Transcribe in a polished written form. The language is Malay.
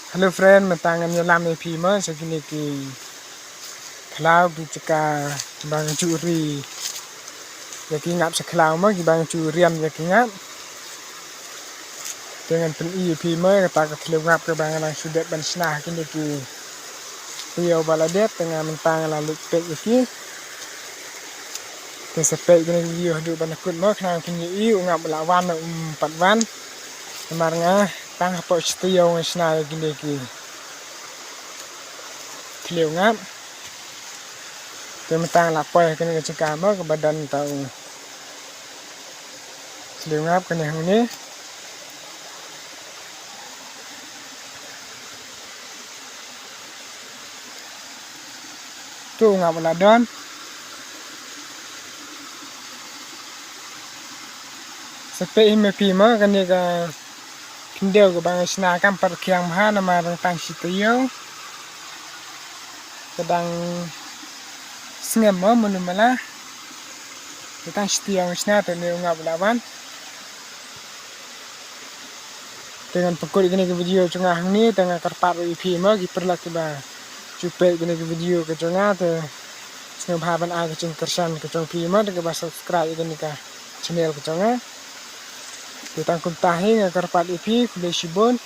Halo friend, mentangan nyelam pima segini ki kelau ki ceka bang curi. Ya ki ngap sekelau mah ki bang curian ya ki ngap. Dengan pen pima kata ke ngap ke bang lang sudah ban senah kini ki. Iyo baladet tengah mentang lalu pek ki. Ke sepek kini iyo hidup ban kut mah kenang kini ngap lawan 4 wan. Kemarnya tang apa setiyo senah kini ki. Keliu ngap mentang lapor kena cakap apa ke badan tahu keliu ngap kena ini tu ngap ladon sepe ime pima kena ke kindel ke bang senakan perkiang maha nama tang sitiyo sedang sengema menumala tang sitiyo sena tu ni ngap lawan dengan pekul kena ke video cengah ni tengah kerpat pima giperlah ke bang cupet kena ke video ke cengah tu sengah bahaban ke ceng kersan ke ceng pima dengan bahasa subscribe kena ke channel ke cengah kita kuntahi kerpat ipi kuda sibun